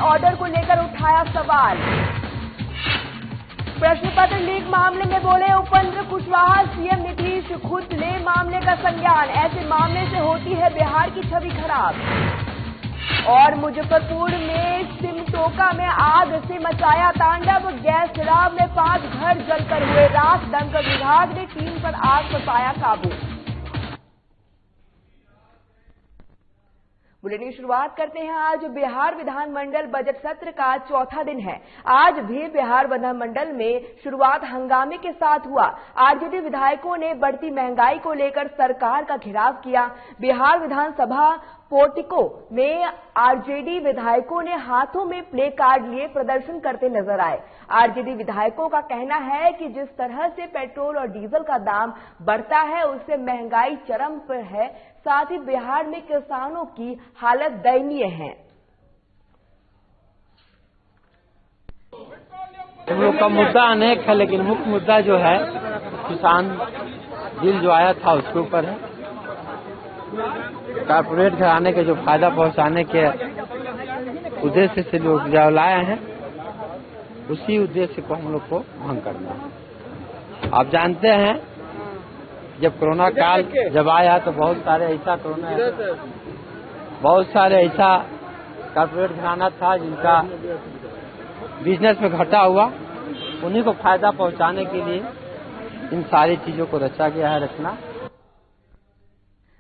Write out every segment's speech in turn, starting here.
Order को लेकर उठाया सवाल। प्रश्न पत्र लीक मामले में बोले उपेंद्र कुशवाहा, सीएम नीतीश खुद ले मामले का संज्ञान, ऐसे मामले से होती है बिहार की छवि खराब। और मुजफ्फरपुर में सिमटोका में आग से मचाया तांडव, गैस शराब में 5 घर जलकर हुए राख, दमकल विभाग ने 3 पर आग पर पाया काबू। बुलेटिन की शुरुआत करते हैं। आज बिहार विधानमंडल बजट सत्र का चौथा दिन है। आज भी बिहार विधानमंडल में शुरुआत हंगामे के साथ हुआ। आरजेडी विधायकों ने बढ़ती महंगाई को लेकर सरकार का घेराव किया। बिहार विधानसभा पोर्टिको में आरजेडी विधायकों ने हाथों में प्ले कार्ड लिए प्रदर्शन करते नजर आए। आरजेडी विधायकों का कहना है कि जिस तरह से पेट्रोल और डीजल का दाम बढ़ता है उससे महंगाई चरम पर है, साथ ही बिहार में किसानों की हालत दयनीय है। हम लोग का मुद्दा अनेक है, लेकिन मुख्य मुद्दा जो है किसान बिल जो आया था उसके ऊपर है। कारपोरेट घराने के जो फायदा पहुंचाने के उद्देश्य से लोग जो लाए हैं, उसी उद्देश्य को हम लोग को भंग करना है। आप जानते हैं जब कोरोना काल जब आया तो बहुत सारे ऐसा कारपोरेट घराना था जिनका बिजनेस में घाटा हुआ, उन्हीं को फायदा पहुंचाने के लिए इन सारी चीजों को रचा गया है रचना।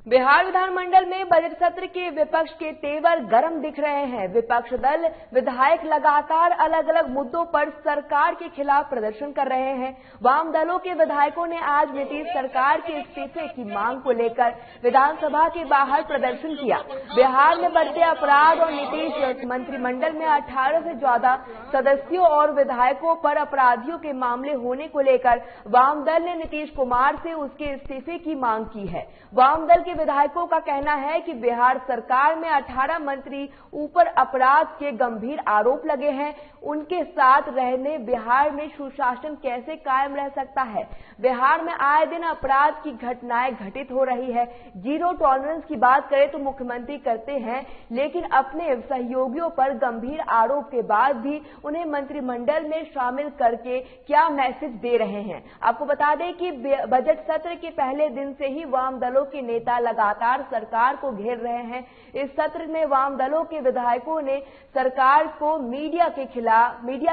बिहार विधानमंडल में बजट सत्र के विपक्ष के तेवर गर्म दिख रहे हैं। विपक्ष दल विधायक लगातार अलग अलग मुद्दों पर सरकार के खिलाफ प्रदर्शन कर रहे हैं। वाम दलों के विधायकों ने आज नीतीश सरकार के इस्तीफे की मांग को लेकर विधानसभा के बाहर प्रदर्शन किया। बिहार में बढ़ते अपराध और नीतीश मंत्रिमंडल में 18 से ज्यादा सदस्यों और विधायकों पर अपराधियों के मामले होने को लेकर वाम दल ने नीतीश कुमार से उसके इस्तीफे की मांग की है। वाम दल के विधायकों का कहना है कि बिहार सरकार में 18 मंत्री ऊपर अपराध के गंभीर आरोप लगे हैं। उनके साथ रहने बिहार में सुशासन कैसे कायम रह सकता है। बिहार में आए दिन अपराध की घटनाएं घटित हो रही है। जीरो टॉलरेंस की बात करें तो मुख्यमंत्री करते हैं, लेकिन अपने सहयोगियों पर गंभीर आरोप के बाद भी उन्हें मंत्रिमंडल में शामिल करके क्या मैसेज दे रहे हैं। आपको बता दें कि बजट सत्र के पहले दिन से ही वाम दलों के नेता लगातार सरकार को घेर रहे हैं। इस सत्र में वाम दलों के विधायकों ने सरकार को मीडिया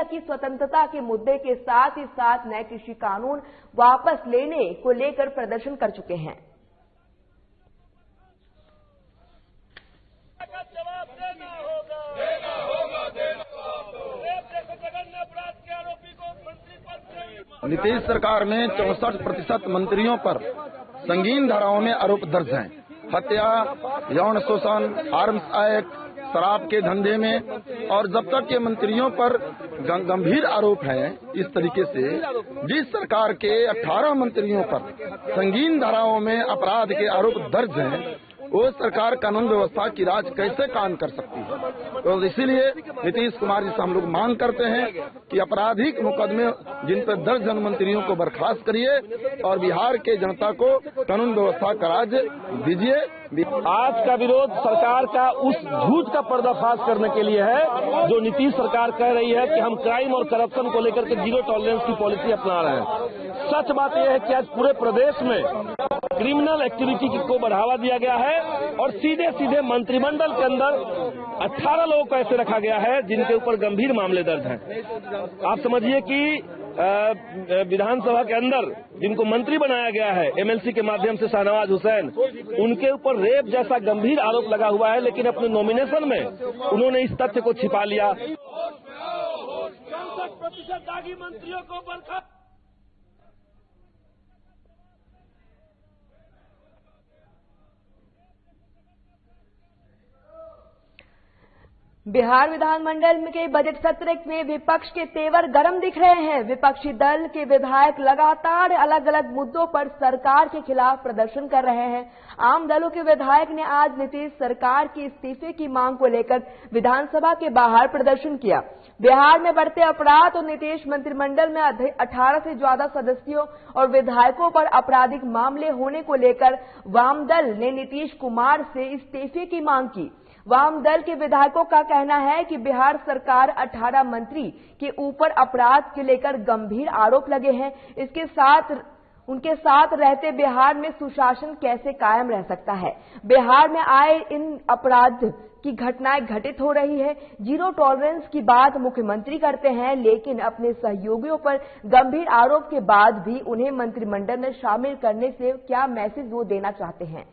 की स्वतंत्रता के मुद्दे के साथ ही साथ नए कृषि कानून वापस लेने को लेकर प्रदर्शन कर चुके हैं। नीतीश सरकार में 64% मंत्रियों पर संगीन धाराओं में आरोप दर्ज हैं। हत्या, यौन शोषण, आर्म्स एक्ट, शराब के धंधे में, और जब तक ये मंत्रियों पर गंभीर आरोप है, इस तरीके से जिस सरकार के 18 मंत्रियों पर संगीन धाराओं में अपराध के आरोप दर्ज हैं, वो सरकार कानून व्यवस्था की राज कैसे कायम कर सकती है। तो इसीलिए नीतीश कुमार जी से हम लोग मांग करते हैं कि आपराधिक मुकदमे जिन पर दर्ज मंत्रियों को बर्खास्त करिए और बिहार के जनता को कानून व्यवस्था का राज दीजिए। आज का विरोध सरकार का उस झूठ का पर्दाफाश करने के लिए है जो नीतीश सरकार कह रही है कि हम क्राइम और करप्शन को लेकर के जीरो टॉलरेंस की पॉलिसी अपना रहे हैं। सच बात यह है कि आज पूरे प्रदेश में क्रिमिनल एक्टिविटी को बढ़ावा दिया गया है और सीधे सीधे मंत्रिमंडल के अंदर 18 लोगों को ऐसे रखा गया है जिनके ऊपर गंभीर मामले दर्ज हैं। आप समझिए कि विधानसभा के अंदर जिनको मंत्री बनाया गया है एमएलसी के माध्यम से शाहनवाज हुसैन, उनके ऊपर रेप जैसा गंभीर आरोप लगा हुआ है, लेकिन अपने नॉमिनेशन में उन्होंने इस तथ्य को छिपा लिया। 65% दागी मंत्रियों को बर्खास्त। बिहार विधानमंडल के बजट सत्र में विपक्ष के तेवर गर्म दिख रहे हैं। विपक्षी दल के विधायक लगातार अलग अलग मुद्दों पर सरकार के खिलाफ प्रदर्शन कर रहे हैं। आम दलों के विधायक ने आज नीतीश सरकार के इस्तीफे की मांग को लेकर विधानसभा के बाहर प्रदर्शन किया। बिहार में बढ़ते अपराध और नीतीश मंत्रिमंडल में 18 से ज्यादा सदस्यों और विधायकों पर आपराधिक मामले होने को लेकर वामदल ने नीतीश कुमार से इस्तीफे की मांग की। वाम दल के विधायकों का कहना है कि बिहार सरकार 18 मंत्री के ऊपर अपराध के लेकर गंभीर आरोप लगे हैं। उनके साथ रहते बिहार में सुशासन कैसे कायम रह सकता है। बिहार में आए इन अपराध की घटनाएं घटित हो रही है। जीरो टॉलरेंस की बात मुख्यमंत्री करते हैं, लेकिन अपने सहयोगियों पर गंभीर आरोप के बाद भी उन्हें मंत्रिमंडल में शामिल करने से क्या मैसेज वो देना चाहते हैं।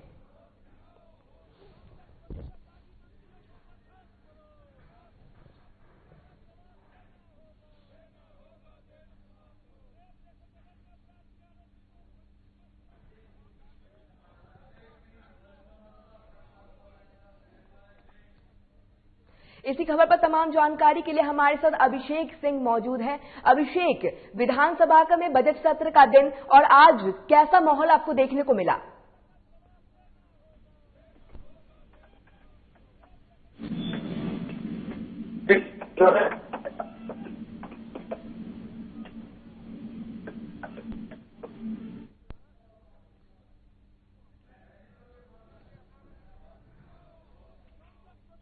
इसी खबर पर तमाम जानकारी के लिए हमारे साथ अभिषेक सिंह मौजूद हैं। अभिषेक, विधानसभा का में बजट सत्र का दिन और आज कैसा माहौल आपको देखने को मिला?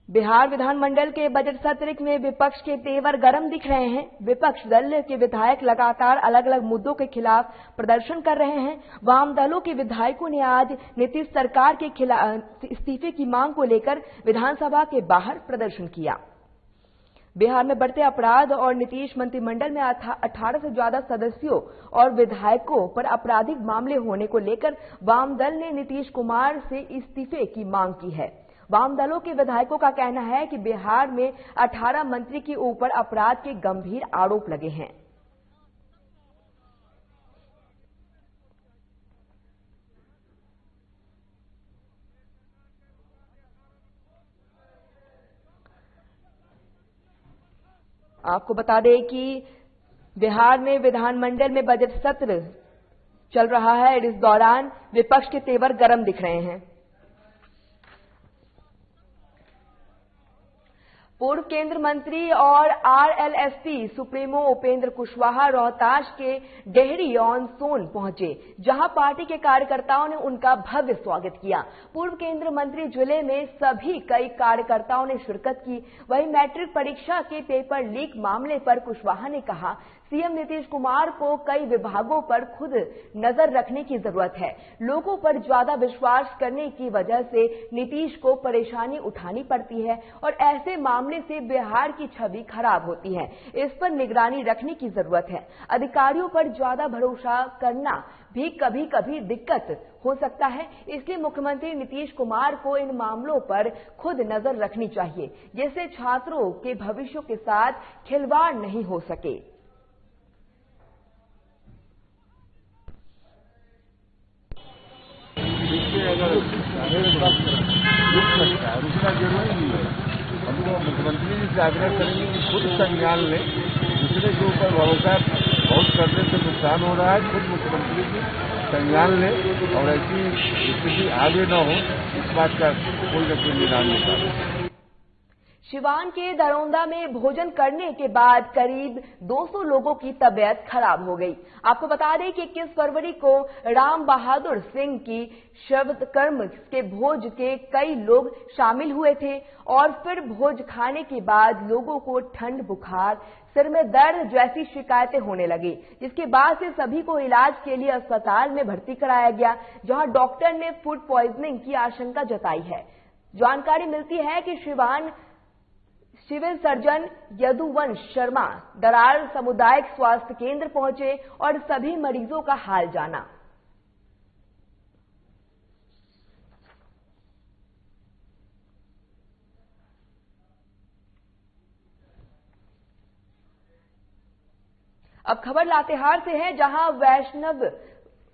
बिहार विधानमंडल के बजट सत्र में विपक्ष के तेवर गर्म दिख रहे हैं। विपक्ष दल के विधायक लगातार अलग अलग मुद्दों के खिलाफ प्रदर्शन कर रहे हैं। वाम दलों के विधायकों ने आज नीतीश सरकार के खिलाफ इस्तीफे की मांग को लेकर विधानसभा के बाहर प्रदर्शन किया। बिहार में बढ़ते अपराध और नीतीश मंत्रिमंडल में 18 से ज्यादा सदस्यों और विधायकों पर आपराधिक मामले होने को लेकर वाम दल ने नीतीश कुमार से इस्तीफे की मांग की है। वाम दलों के विधायकों का कहना है कि बिहार में 18 मंत्री के ऊपर अपराध के गंभीर आरोप लगे हैं। आपको बता दें कि बिहार में विधानमंडल में बजट सत्र चल रहा है। इस दौरान विपक्ष के तेवर गर्म दिख रहे हैं। पूर्व केंद्र मंत्री और आरएलएसपी सुप्रीमो उपेंद्र कुशवाहा रोहतास के डेहरी ऑन सोन पहुंचे, जहां पार्टी के कार्यकर्ताओं ने उनका भव्य स्वागत किया। पूर्व केंद्र मंत्री जिले में सभी कई कार्यकर्ताओं ने शिरकत की। वहीं मैट्रिक परीक्षा के पेपर लीक मामले पर कुशवाहा ने कहा, सीएम नीतीश कुमार को कई विभागों पर खुद नजर रखने की जरूरत है। लोगों पर ज्यादा विश्वास करने की वजह से नीतीश को परेशानी उठानी पड़ती है और ऐसे मामले से बिहार की छवि खराब होती है। इस पर निगरानी रखने की जरूरत है। अधिकारियों पर ज्यादा भरोसा करना भी कभी कभी दिक्कत हो सकता है, इसलिए मुख्यमंत्री नीतीश कुमार को इन मामलों पर खुद नजर रखनी चाहिए, जिससे छात्रों के भविष्य के साथ खिलवाड़ नहीं हो सके। अगर उसका जरूरी नहीं है। हमको मुख्यमंत्री जी से आग्रह करेंगे कि खुद संज्ञान लें। दूसरे के ऊपर भरोसा बहुत करने से नुकसान हो रहा है। खुद मुख्यमंत्री जी संज्ञान लें और ऐसी स्थिति आगे न हो, इस बात का कोई न कोई निदान निकाले। सिवान के दरौंदा में भोजन करने के बाद करीब 200 लोगों की तबीयत खराब हो गई। आपको बता दें कि 21 फरवरी को राम बहादुर सिंह की शवकर्म के भोज के कई लोग शामिल हुए थे और फिर भोज खाने के बाद लोगों को ठंड, बुखार, सिर में दर्द जैसी शिकायतें होने लगी, जिसके बाद से सभी को इलाज के लिए अस्पताल में भर्ती कराया गया, जहां डॉक्टर ने फूड पॉइजनिंग की आशंका जताई है। जानकारी मिलती है कि सिवान सिविल सर्जन यदुवंश शर्मा दरार सामुदायिक स्वास्थ्य केंद्र पहुंचे और सभी मरीजों का हाल जाना। अब खबर लातेहार से है, जहां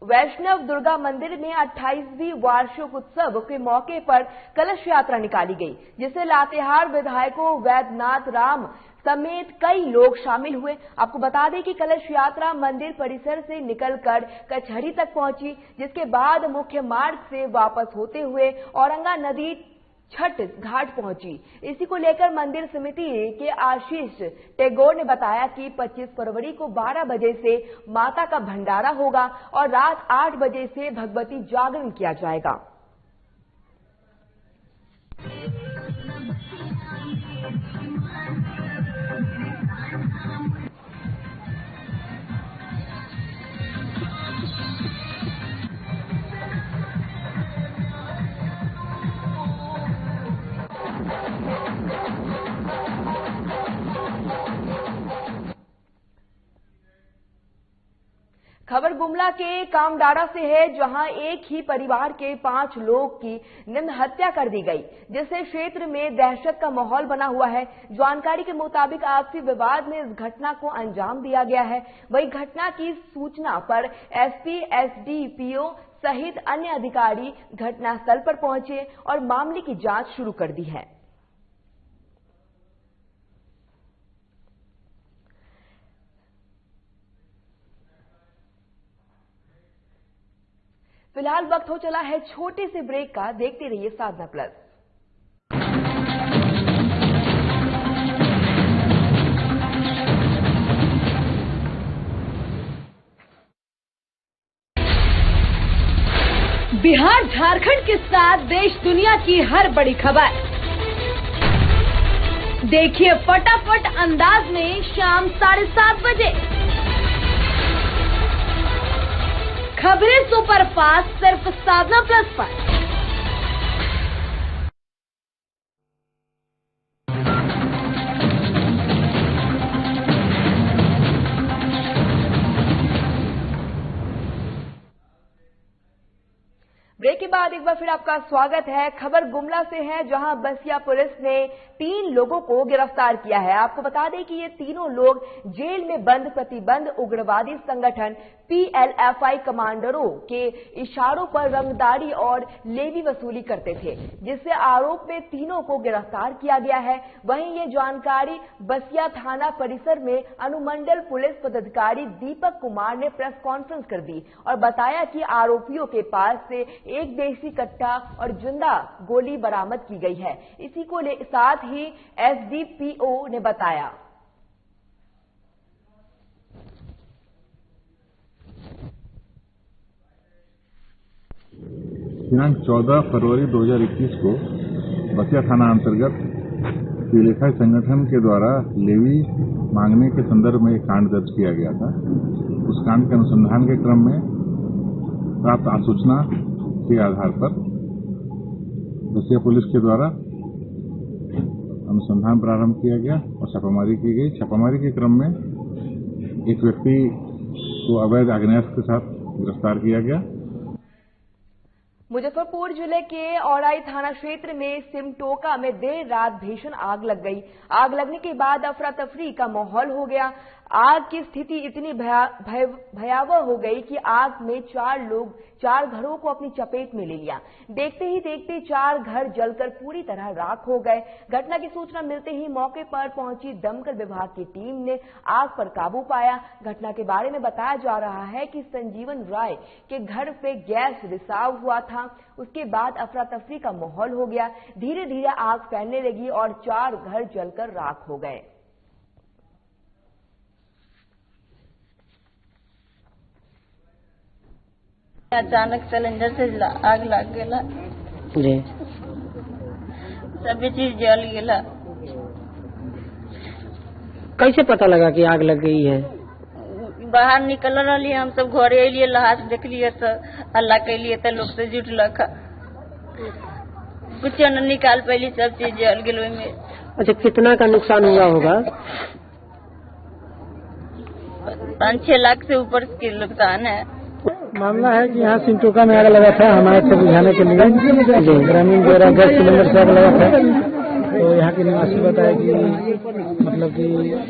वैष्णव दुर्गा मंदिर में 28वीं वार्षिक उत्सव के मौके पर कलश यात्रा निकाली गई, जिसे लातेहार विधायकों वैद्यनाथ राम समेत कई लोग शामिल हुए। आपको बता दें कि कलश यात्रा मंदिर परिसर से निकलकर कचहरी तक पहुंची, जिसके बाद मुख्य मार्ग से वापस होते हुए औरंगा नदी छठ घाट पहुंची। इसी को लेकर मंदिर समिति के आशीष टैगोर ने बताया कि 25 फरवरी को 12 बजे से माता का भंडारा होगा और रात 8 बजे से भगवती जागरण किया जाएगा। खबर गुमला के कामडारा से है, जहां एक ही परिवार के 5 लोग की निर्मम हत्या कर दी गई, जिससे क्षेत्र में दहशत का माहौल बना हुआ है। जानकारी के मुताबिक आपसी विवाद में इस घटना को अंजाम दिया गया है। वही घटना की सूचना पर एसपी, एसडीपीओ सहित अन्य अधिकारी घटनास्थल पर पहुंचे और मामले की जांच शुरू कर दी है। फिलहाल वक्त हो चला है छोटे से ब्रेक का। देखते रहिए साधना प्लस। बिहार झारखंड के साथ देश दुनिया की हर बड़ी खबर देखिए फटाफट अंदाज में शाम 7:30 बजे। खबरें सुपरफास्ट सिर्फ साधना प्लस पर। ब्रेक के बाद एक बार फिर आपका स्वागत है। खबर गुमला से है, जहां बसिया पुलिस ने 3 लोगों को गिरफ्तार किया है। आपको बता दें कि ये तीनों लोग जेल में बंद प्रतिबंध उग्रवादी संगठन PLFI कमांडरों के इशारों पर रंगदारी और लेवी वसूली करते थे, जिससे आरोप में तीनों को गिरफ्तार किया गया है। वहीं ये जानकारी बसिया थाना परिसर में अनुमंडल पुलिस पदाधिकारी दीपक कुमार ने प्रेस कॉन्फ्रेंस कर दी और बताया कि आरोपियों के पास से एक देसी कट्टा और जिंदा गोली बरामद की गई है। इसी को साथ ही SDPO ने बताया। दिनांक 14 फरवरी 2021 को बसिया थाना अंतर्गत PLFI संगठन के द्वारा लेवी मांगने के संदर्भ में एक कांड दर्ज किया गया था। उस कांड के अनुसंधान के क्रम में प्राप्त सूचना के आधार पर बसिया पुलिस के द्वारा अनुसंधान प्रारंभ किया गया और छापामारी की गई। छापामारी के क्रम में एक व्यक्ति को अवैध आग्नेयास्त्र के साथ गिरफ्तार किया गया। मुजफ्फरपुर जिले के औराई थाना क्षेत्र में सिमटोका में देर रात भीषण आग लग गई। आग लगने के बाद अफरा तफरी का माहौल हो गया। आग की स्थिति इतनी भयावह हो गई कि आग में 4 घरों को अपनी चपेट में ले लिया। देखते ही देखते 4 घर जलकर पूरी तरह राख हो गए। घटना की सूचना मिलते ही मौके पर पहुंची दमकल विभाग की टीम ने आग पर काबू पाया। घटना के बारे में बताया जा रहा है कि संजीवन राय के घर पे गैस रिसाव हुआ था। उसके बाद अफरा तफरी का माहौल हो गया। धीरे धीरे आग फैलने लगी और 4 घर जलकर राख हो गए। अचानक सिलेंडर से आग लग गया जी, सभी चीज जल गया। कैसे पता लगा कि आग लग गई है? बाहर निकल रही हम सब घरे अलिए, लहास देख लिए तो अल्लाह के लिए तो लोग से जुटलक, कुछ न निकाल पैली, सब चीज जल गई में। अच्छा, कितना का नुकसान हुआ होगा? 5-6 लाख से ऊपर के नुकसान है। मामला है कि यहाँ सिमटोका में आग लगा था। हमारे से बुझाने के लिए ग्रामीण द्वारा गैस सिलेंडर से आग लगा था। तो यहाँ के निवासी बताया कि मतलब कि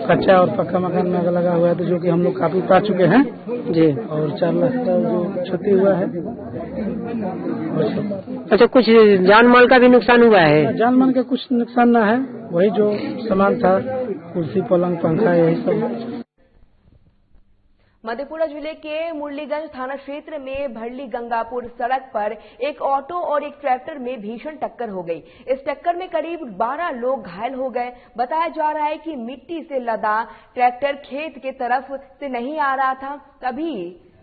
कच्चा और पक्का मकान में आग लगा हुआ है, तो जो कि हम लोग काफी पा चुके हैं जी, और 4 लाख का जो क्षति हुआ है। अच्छा, कुछ जान माल का भी नुकसान हुआ है? जान माल का कुछ नुकसान न है, वही जो सामान था, कुर्सी, पलंग, पंखा, यही सब। मधेपुरा जिले के मुरलीगंज थाना क्षेत्र में भरली गंगापुर सड़क पर एक ऑटो और एक ट्रैक्टर में भीषण टक्कर हो गई। इस टक्कर में करीब 12 लोग घायल हो गए। बताया जा रहा है कि मिट्टी से लदा ट्रैक्टर खेत के तरफ से नहीं आ रहा था, तभी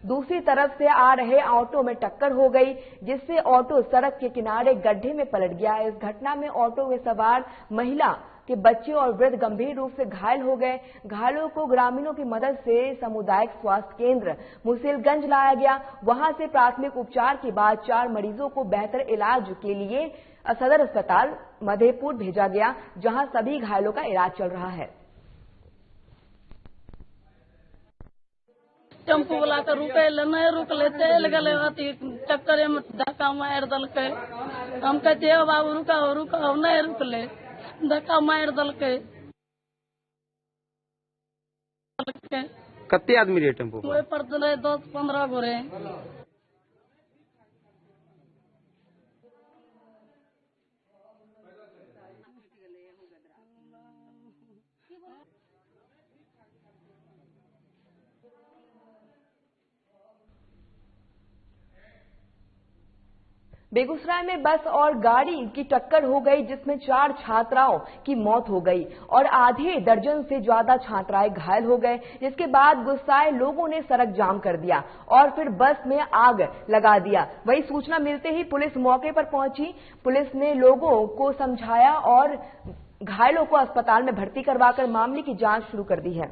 दूसरी तरफ से आ रहे ऑटो में टक्कर हो गई, जिससे ऑटो सड़क के किनारे गड्ढे में पलट गया। इस घटना में ऑटो में सवार महिला के बच्चे और वृद्ध गंभीर रूप से घायल हो गए। घायलों को ग्रामीणों की मदद से सामुदायिक स्वास्थ्य केंद्र मुसेलगंज लाया गया। वहां से प्राथमिक उपचार के बाद 4 मरीजों को बेहतर इलाज के लिए सदर अस्पताल मधेपुर भेजा गया, जहां सभी घायलों का इलाज चल रहा है। टेम्पू वाला के रुके नहीं रुकले, चल गए अथी चक्कर में धक्का मार दलके। हम कहते बाबू रुकाओ रुकाओ, नहीं रुकले, धक्का मार दलके। कते आदमी रहे टेम्पो वही पर 10-15 गो रहे। बेगूसराय में बस और गाड़ी की टक्कर हो गई, जिसमें 4 छात्राओं की मौत हो गई और आधे दर्जन से ज्यादा छात्राएं घायल हो गए, जिसके बाद गुस्साए लोगों ने सड़क जाम कर दिया और फिर बस में आग लगा दिया। वही सूचना मिलते ही पुलिस मौके पर पहुंची। पुलिस ने लोगों को समझाया और घायलों को अस्पताल में भर्ती करवाकर मामले की जांच शुरू कर दी है।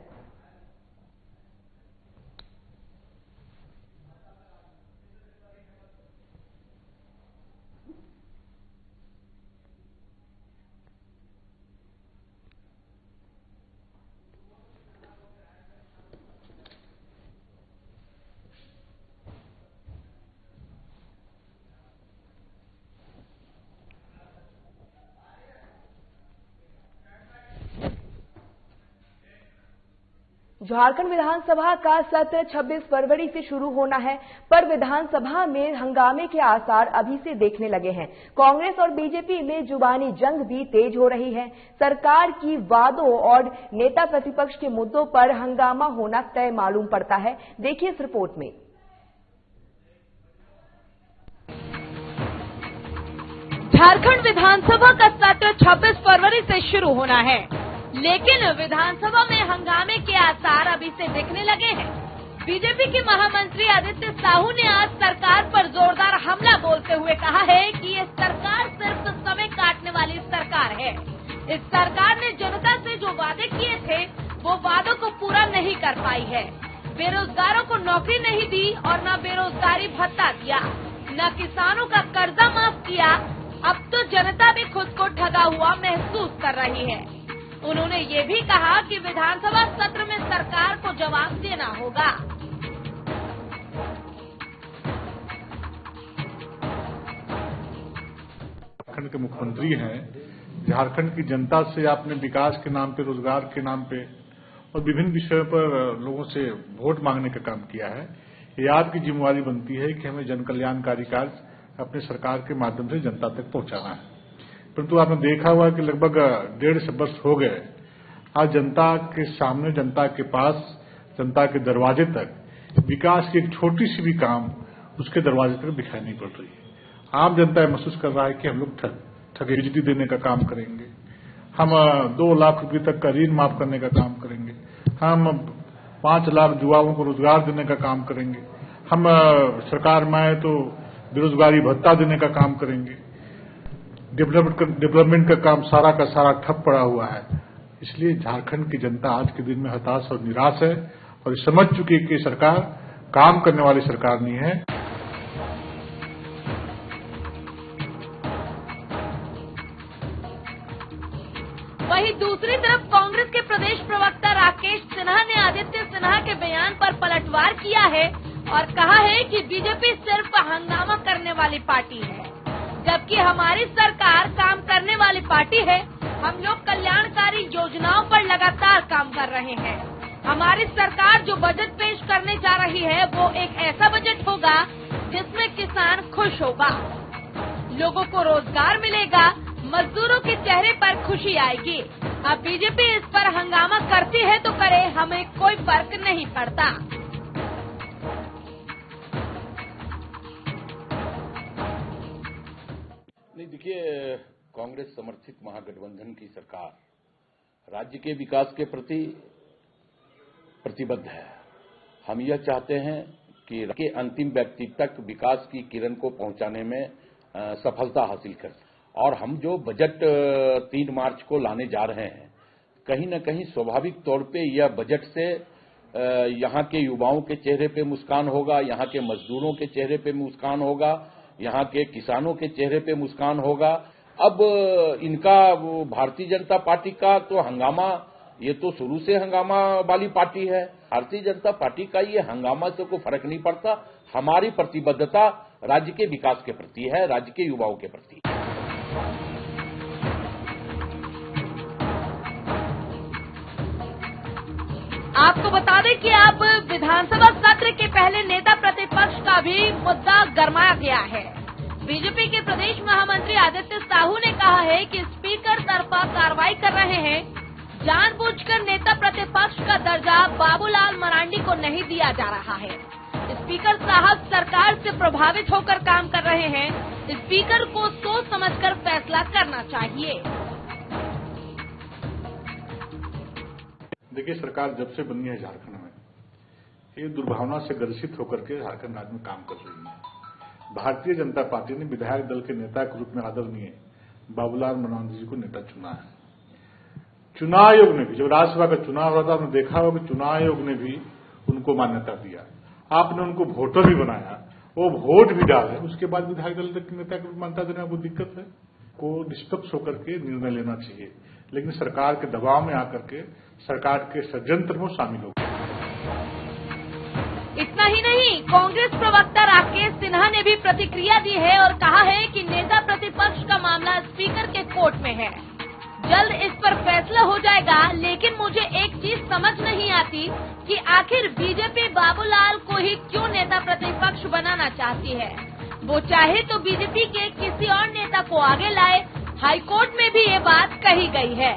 झारखंड विधानसभा का सत्र 26 फरवरी से शुरू होना है, पर विधानसभा में हंगामे के आसार अभी से देखने लगे हैं। कांग्रेस और बीजेपी में जुबानी जंग भी तेज हो रही है। सरकार की वादों और नेता प्रतिपक्ष के मुद्दों पर हंगामा होना तय मालूम पड़ता है। देखिए इस रिपोर्ट में। झारखंड विधानसभा का सत्र 26 फरवरी से शुरू होना है, लेकिन विधानसभा में हंगामे के आसार अभी से दिखने लगे हैं। बीजेपी के महामंत्री आदित्य साहू ने आज सरकार पर जोरदार हमला बोलते हुए कहा है कि ये सरकार सिर्फ समय काटने वाली सरकार है। इस सरकार ने जनता से जो वादे किए थे वो वादों को पूरा नहीं कर पाई है। बेरोजगारों को नौकरी नहीं दी और न बेरोजगारी भत्ता दिया, न किसानों का कर्जा माफ किया। अब तो जनता भी खुद को ठगा हुआ महसूस कर रही है। उन्होंने ये भी कहा कि विधानसभा सत्र में सरकार को जवाब देना होगा। झारखंड के मुख्यमंत्री हैं, झारखंड की जनता से आपने विकास के नाम पे, रोजगार के नाम पे और विभिन्न विषयों पर लोगों से वोट मांगने का काम किया है। ये आपकी जिम्मेवारी बनती है कि हमें जन कल्याणकारी कार्य अपने सरकार के माध्यम से जनता तक पहुंचाना है। परंतु आपने देखा हुआ कि लगभग 1.5 वर्ष हो गए, आज जनता के सामने, जनता के पास, जनता के दरवाजे तक विकास की एक छोटी सी भी काम उसके दरवाजे तक दिखाई नहीं पड़ रही है। आम जनता महसूस कर रहा है कि हम लोग ठगे बिजली देने का काम करेंगे, हम 2 लाख रुपए तक का ऋण माफ करने का काम करेंगे, हम 5 लाख युवाओं को रोजगार देने का काम करेंगे, हम सरकार में आए तो बेरोजगारी भत्ता देने का काम करेंगे। डेवलपमेंट का काम सारा का सारा ठप पड़ा हुआ है। इसलिए झारखंड की जनता आज के दिन में हताश और निराश है और समझ चुकी है कि सरकार काम करने वाली सरकार नहीं है। वहीं दूसरी तरफ कांग्रेस के प्रदेश प्रवक्ता राकेश सिन्हा ने आदित्य सिन्हा के बयान पर पलटवार किया है और कहा है कि बीजेपी सिर्फ हंगामा करने वाली पार्टी है, जबकि हमारी सरकार काम करने वाली पार्टी है। हम लोग कल्याणकारी योजनाओं पर लगातार काम कर रहे हैं। हमारी सरकार जो बजट पेश करने जा रही है वो एक ऐसा बजट होगा जिसमें किसान खुश होगा, लोगों को रोजगार मिलेगा, मजदूरों के चेहरे पर खुशी आएगी। अब बीजेपी इस पर हंगामा करती है तो करे, हमें कोई फर्क नहीं पड़ता। नहीं, देखिए, कांग्रेस समर्थित महागठबंधन की सरकार राज्य के विकास के प्रति प्रतिबद्ध है। हम यह चाहते हैं कि राज्य के अंतिम व्यक्ति तक विकास की किरण को पहुंचाने में सफलता हासिल कर। और हम जो बजट 3 मार्च को लाने जा रहे हैं, कहीं न कहीं स्वाभाविक तौर पे यह बजट से यहाँ के युवाओं के चेहरे पे मुस्कान होगा, यहाँ के मजदूरों के चेहरे पे मुस्कान होगा, यहाँ के किसानों के चेहरे पे मुस्कान होगा। अब इनका भारतीय जनता पार्टी का तो हंगामा, ये तो शुरू से हंगामा वाली पार्टी है। भारतीय जनता पार्टी का ये हंगामा से कोई फर्क नहीं पड़ता। हमारी प्रतिबद्धता राज्य के विकास के प्रति है, राज्य के युवाओं के प्रति। आपको बता दें कि अब विधानसभा सत्र के पहले नेता प्रतिपक्ष का भी मुद्दा गरमाया गया है। बीजेपी के प्रदेश महामंत्री आदित्य साहू ने कहा है कि स्पीकर तरफा कार्रवाई कर रहे हैं। जानबूझकर नेता प्रतिपक्ष का दर्जा बाबूलाल मरांडी को नहीं दिया जा रहा है। स्पीकर साहब सरकार से प्रभावित होकर काम कर रहे हैं। स्पीकर को सोच समझकर फैसला करना चाहिए। देखिए, सरकार जब से बनी है झारखंड में, ये दुर्भावना से ग्रसित होकर के झारखंड राज्य में काम कर रही है। भारतीय जनता पार्टी ने विधायक दल के नेता के रूप में आदरणीय बाबूलाल मरांडी जी को नेता चुना है। चुनाव आयोग ने भी, जब राज्यसभा का चुनाव हुआ था, आपने देखा होगा कि चुनाव आयोग ने भी उनको मान्यता दिया। आपने उनको वोटर भी बनाया, वो वोट भी डाले, उसके बाद विधायक दल के नेता को मान्यता देना वो दिक्कत है। को निष्पक्ष होकर के निर्णय लेना चाहिए, लेकिन सरकार के दबाव में आकर के सरकार के षड्यंत्र में शामिल हो गए। इतना ही नहीं, कांग्रेस प्रवक्ता राकेश सिन्हा ने भी प्रतिक्रिया दी है और कहा है कि नेता प्रतिपक्ष का मामला स्पीकर के कोर्ट में है। जल्द इस पर फैसला हो जाएगा, लेकिन मुझे एक चीज समझ नहीं आती कि आखिर बीजेपी बाबूलाल को ही क्यों नेता प्रतिपक्ष बनाना चाहती है। वो चाहे तो बीजेपी के किसी और नेता को आगे लाए। हाईकोर्ट में भी ये बात कही गई है।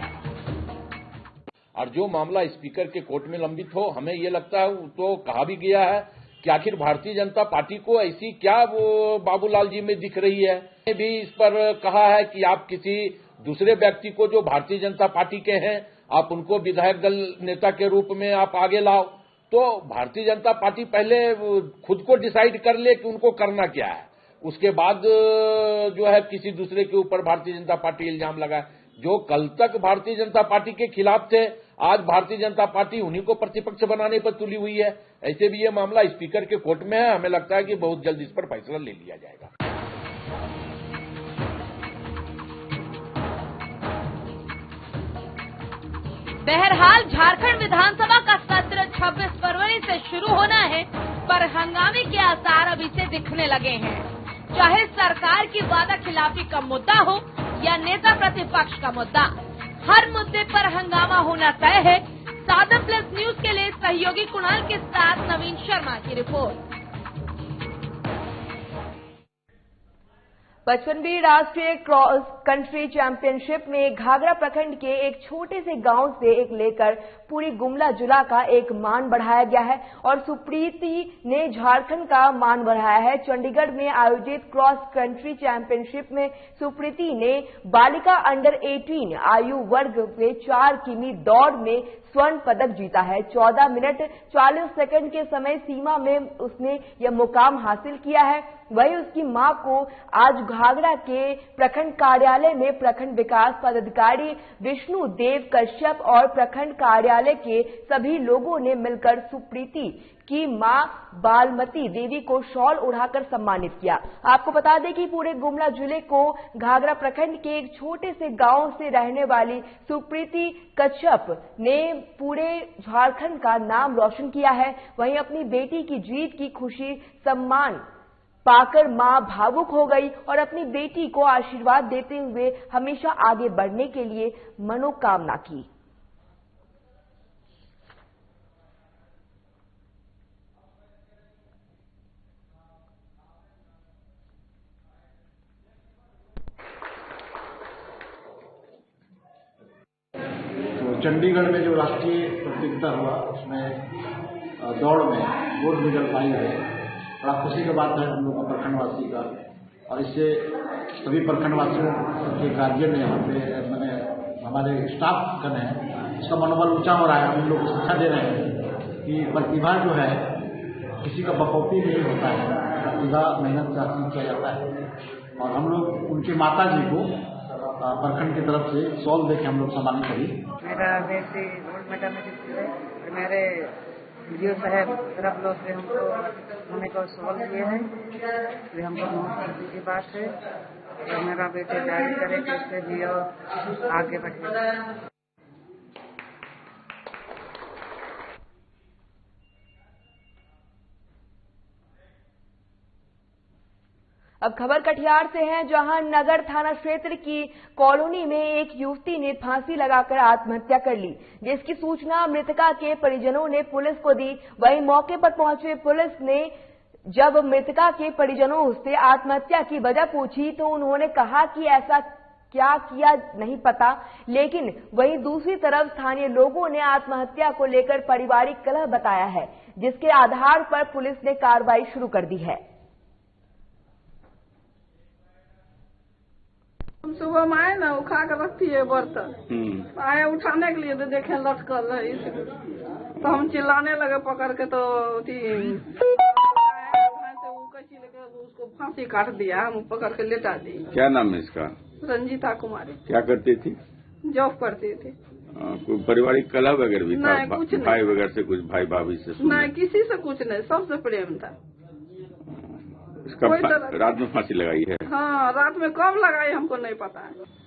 और जो मामला स्पीकर के कोर्ट में लंबित हो, हमें ये लगता है तो कहा भी गया है कि आखिर भारतीय जनता पार्टी को ऐसी क्या वो बाबूलाल जी में दिख रही है। भी इस पर कहा है कि आप किसी दूसरे व्यक्ति को जो भारतीय जनता पार्टी के हैं, आप उनको विधायक दल नेता के रूप में आप आगे लाओ। तो भारतीय जनता पार्टी पहले खुद को डिसाइड कर ले कि उनको करना क्या है, उसके बाद जो है किसी दूसरे के ऊपर भारतीय जनता पार्टी इल्जाम लगाए। जो कल तक भारतीय जनता पार्टी के खिलाफ थे, आज भारतीय जनता पार्टी उन्हीं को प्रतिपक्ष बनाने पर तुली हुई है। ऐसे भी ये मामला स्पीकर के कोर्ट में है। हमें लगता है कि बहुत जल्द इस पर फैसला ले लिया जाएगा। बहरहाल झारखंड विधानसभा का सत्र 26 फरवरी से शुरू होना है, पर हंगामे के आसार अभी से दिखने लगे हैं। चाहे सरकार की वादा खिलाफी का मुद्दा हो या नेता प्रतिपक्ष का मुद्दा, हर मुद्दे पर हंगामा होना तय है। सादा प्लस न्यूज के लिए सहयोगी कुणाल के साथ नवीन शर्मा की रिपोर्ट। 55वीं राष्ट्रीय क्रॉस कंट्री चैंपियनशिप में घाघरा प्रखंड के एक छोटे से गांव से एक लेकर पूरी गुमला जिला का एक मान बढ़ाया गया है और सुप्रीति ने झारखंड का मान बढ़ाया है। चंडीगढ़ में आयोजित क्रॉस कंट्री चैंपियनशिप में सुप्रीति ने बालिका अंडर 18 आयु वर्ग में 4 किमी दौड़ में स्वर्ण पदक जीता है। 14 मिनट 40 सेकंड के समय सीमा में उसने यह मुकाम हासिल किया है। वहीं उसकी मां को आज घाघरा के प्रखंड कार्यालय में प्रखंड विकास पदाधिकारी विष्णु देव कश्यप और प्रखंड कार्यालय के सभी लोगों ने मिलकर सुप्रीति की मां बालमती देवी को शॉल उड़ाकर सम्मानित किया। आपको बता दें कि पूरे गुमला जिले को घाघरा प्रखंड के एक छोटे से गांव से रहने वाली सुप्रीति कश्यप ने पूरे झारखंड का नाम रोशन किया है। वहीं अपनी बेटी की जीत की खुशी सम्मान पाकर मां भावुक हो गई और अपनी बेटी को आशीर्वाद देते हुए हमेशा आगे बढ़ने के लिए मनोकामना की। तो चंडीगढ़ में जो राष्ट्रीय प्रतियोगिता हुआ, उसमें दौड़ में गोल्ड मेडल पाई है। बड़ा खुशी की बात है हम लोग का प्रखंडवासी का, और इससे सभी प्रखंडवासियों के गार्जियन यहाँ पे मैंने हमारे स्टाफ गण है, उसका मनोबल ऊंचा हो रहा है। हम लोग शिक्षा दे रहे हैं कि प्रतिभा जो है किसी का बकौती नहीं होता है, प्रतिभा मेहनत से हासिल किया जाता है। और हम लोग उनके माता जी को प्रखंड की तरफ से शॉल देके हम लोग सम्मानित करी। मेरा बेटी गोल्ड मेडल में जीती है। मेरे वीडियो साहब तरफ लोग से हमको होने का शॉल दिए हैं, ये हमको बहुत खुशी की बात है। तो मेरा बेटे जारी करे कि इससे भी और आगे बढ़े। अब खबर कटिहार से है, जहां नगर थाना क्षेत्र की कॉलोनी में एक युवती ने फांसी लगाकर आत्महत्या कर ली, जिसकी सूचना मृतका के परिजनों ने पुलिस को दी। वहीं मौके पर पहुंचे पुलिस ने जब मृतका के परिजनों से आत्महत्या की वजह पूछी तो उन्होंने कहा कि ऐसा क्या किया नहीं पता, लेकिन वहीं दूसरी तरफ स्थानीय लोगों ने आत्महत्या को लेकर पारिवारिक कलह बताया है, जिसके आधार पर पुलिस ने कार्रवाई शुरू कर दी है। हम सुबह में आए ना, उठा कर रखती है बर्तन, आए उठाने के लिए तो देखे लटकल है, तो हम चिल्लाने लगे पकड़ के, तो उसको फांसी काट दिया, हम पकड़ के लेटा दी। क्या नाम है इसका? रंजीता कुमारी। क्या करती थी? जॉब करती थी। कोई पारिवारिक कलह वगैरह भी था? कुछ नहीं। भाई वगैरह से कुछ, भाई भाभी से? नहीं, किसी से कुछ नहीं, सबसे प्रेम था। इसका रात में फांसी लगाई है? हाँ, रात में कब लगाई हमको नहीं पता है।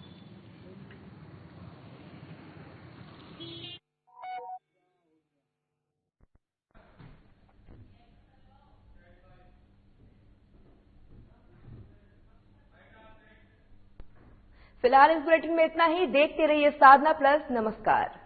फिलहाल इस बुलेटिन में इतना ही। देखते रहिए साधना प्लस। नमस्कार।